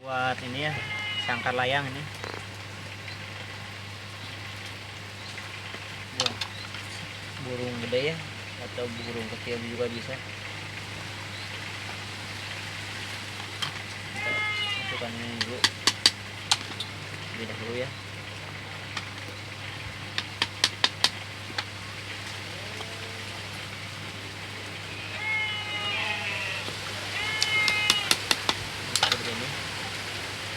Buat ini ya, sangkar layang ini. Buat burung gede ya, atau burung kecil juga bisa. Kita masukkan ini dulu, lebih dahulu ya. Seperti ini,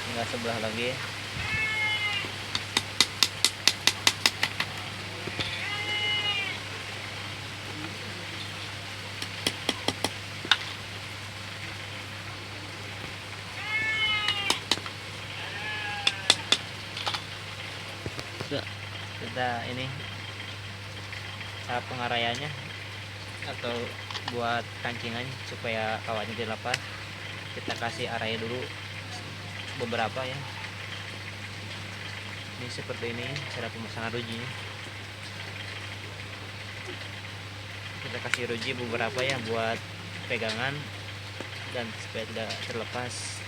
tinggal sebelah lagi ya. Kita ini tahap pengaraiannya atau buat kancingan supaya kawatnya dilepas, kita kasih arai dulu beberapa ya. Ini seperti ini cara pemasangan rujinya. Kita kasih ruji beberapa ya buat pegangan dan supaya tidak terlepas.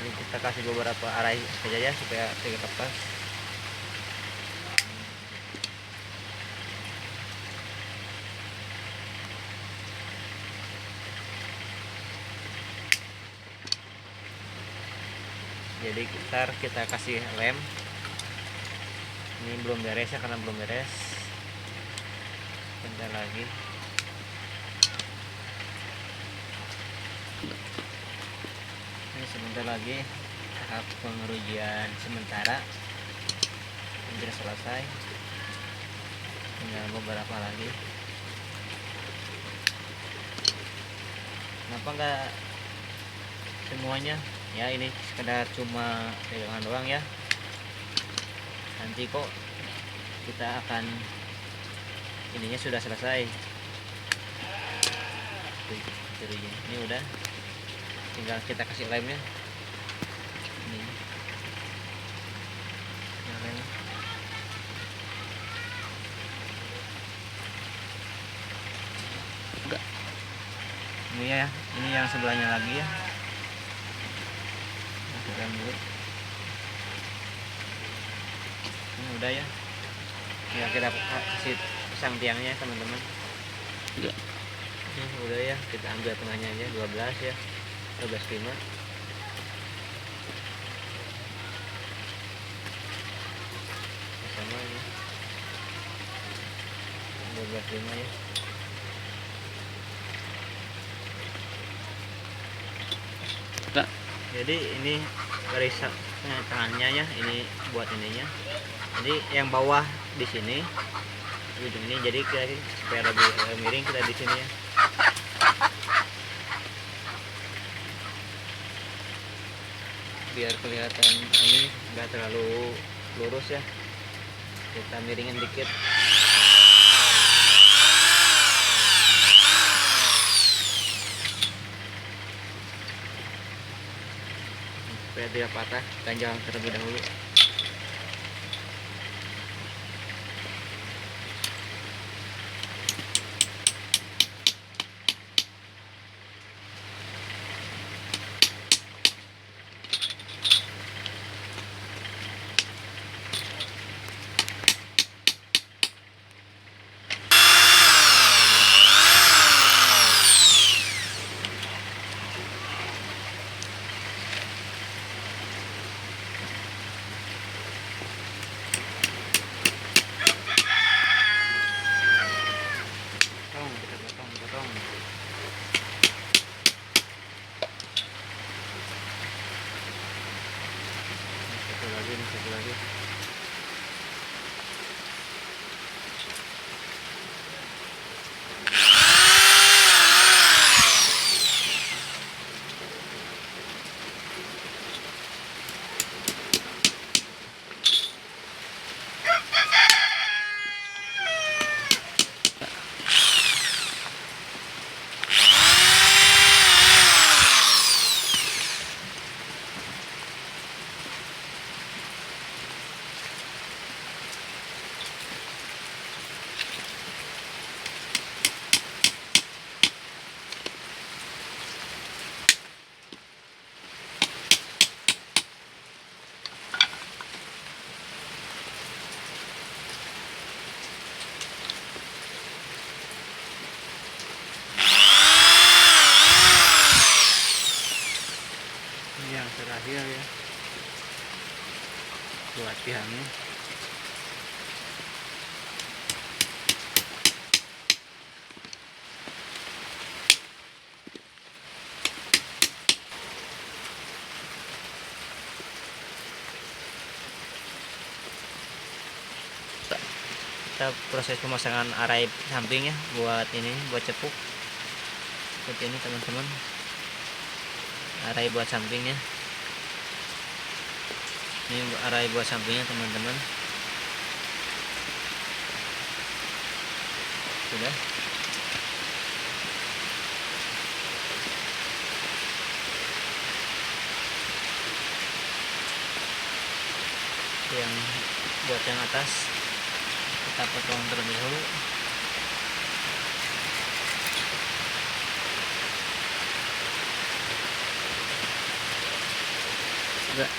Ini kita kasih beberapa arai saja ya supaya tidak lepas. Jadi kita kasih lem. Ini belum beres ya, karena belum beres. Bentar lagi. Ini sebentar lagi tahap pengerujian sementara hampir selesai. Tinggal beberapa lagi. Kenapa enggak semuanya? Ya ini sekedar cuma pegangan doang ya. Nanti kok kita akan ininya sudah selesai. Ini udah, tinggal kita kasih lemnya. Ini lem. Enggak. Ini ya, ini yang sebelahnya lagi ya. Masukkan dulu. Ini udah ya. Ya kita kasih pasang tiangnya teman-teman. Udah. Udah ya, kita ambil tengahnya aja 12 ya. 12,5. Sama ini. 12,5 ya. Nah, jadi ini garis tangannya ya, ini buat ininya. Jadi yang bawah di sini, ujung ini, jadi kita supaya lebih miring kita di sini ya. Biar kelihatan ini enggak terlalu lurus ya. Kita miringin dikit. Supaya tidak patah, ganjal terlebih dahulu. pihangnya. Kita proses pemasangan arai sampingnya buat ini, buat cepuk seperti ini teman-teman, arai buat sampingnya. Ini arai buat sampingnya teman-teman. Sudah. Yang buat yang atas kita potong terlebih dahulu. Sudah.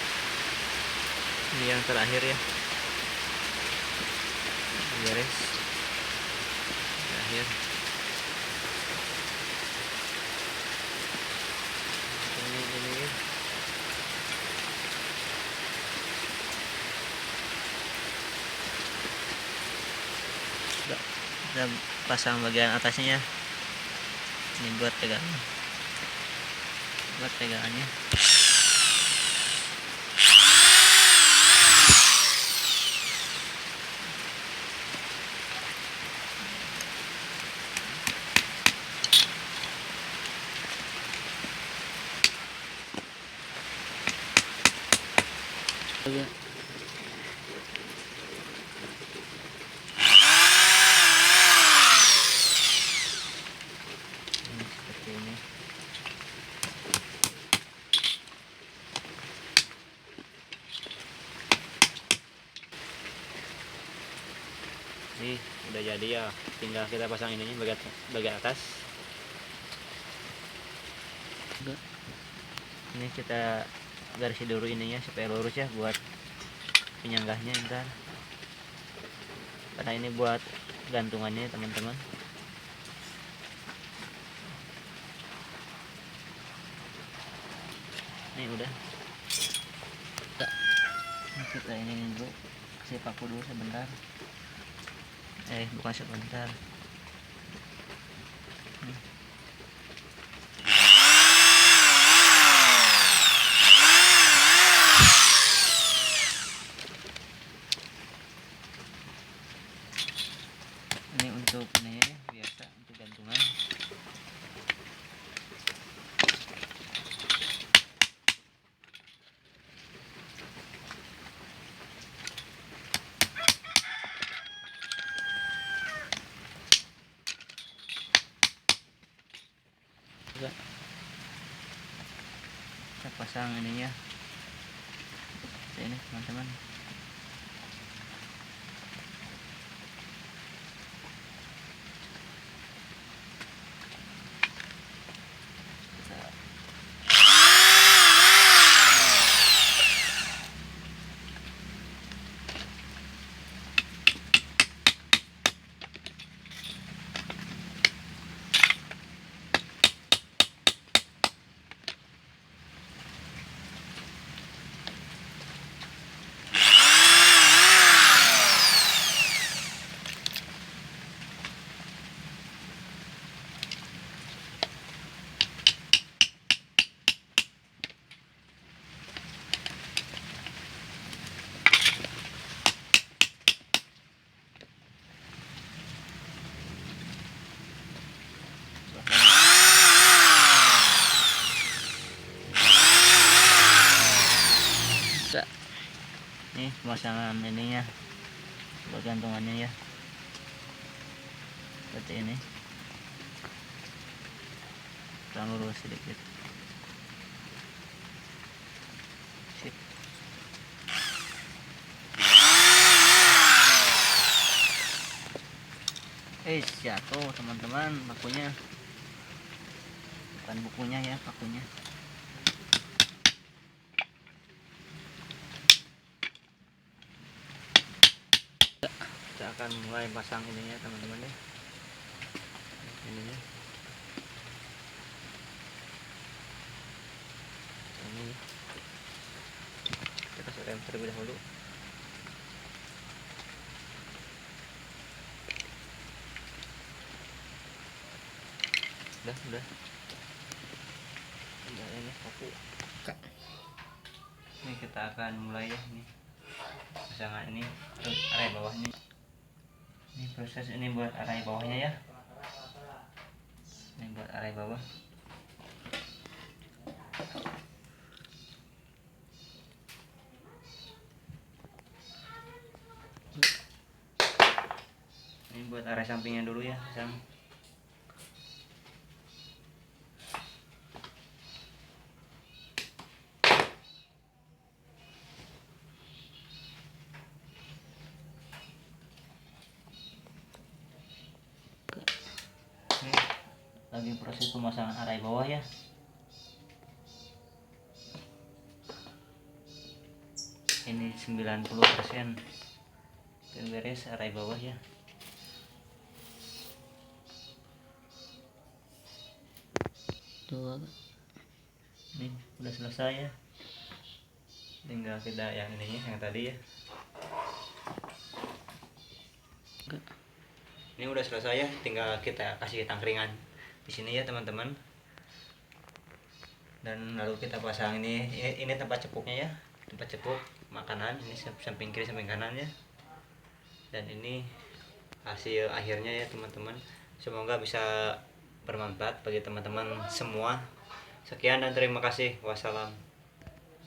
Ini yang terakhir ya, beres terakhir. Ini kita pasang bagian atasnya ya. Ini buat pegangannya. Ini seperti ini. Ini udah jadi ya, tinggal kita pasang ininya bagian atas. Ini kita garisi dulu ininya supaya lurus ya, buat penyanggahnya ntar, karena ini buat gantungannya teman-teman. Ini udah. Kita ini dulu, kasih paku dulu sebentar. Bukan sebentar. Ini untuk ini ya, biasa untuk gantungan. Kita pasang ininya ini teman-teman. Nih pemasangan ininya, buat gantungannya ya, seperti ini. Kurang lurus sedikit. Sip. Jatuh teman-teman pakunya, bukan bukunya ya, pakunya. Kita akan mulai pasang ininya teman-teman ya, ininya. Ini kita rem terlebih dahulu. udah ini kaku. Ini kita akan mulai ya, ini pasangan ini area bawahnya. Ini proses ini buat area bawahnya ya, ini buat area bawah. Ini buat area sampingnya dulu ya, pasang. Ini lagi proses pemasangan area bawah ya. Ini 90% beres area bawah ya. Tuh. Ini udah selesai ya, tinggal kita yang ininya yang tadi ya. Ini udah selesai ya, tinggal kita kasih tangkringan di sini ya teman-teman. Dan lalu kita pasang ini tempat cepuknya ya, tempat cepuk makanan. Ini samping kiri samping kanan ya. Dan ini hasil akhirnya ya teman-teman. Semoga bisa bermanfaat bagi teman-teman semua. Sekian dan terima kasih. Wassalam.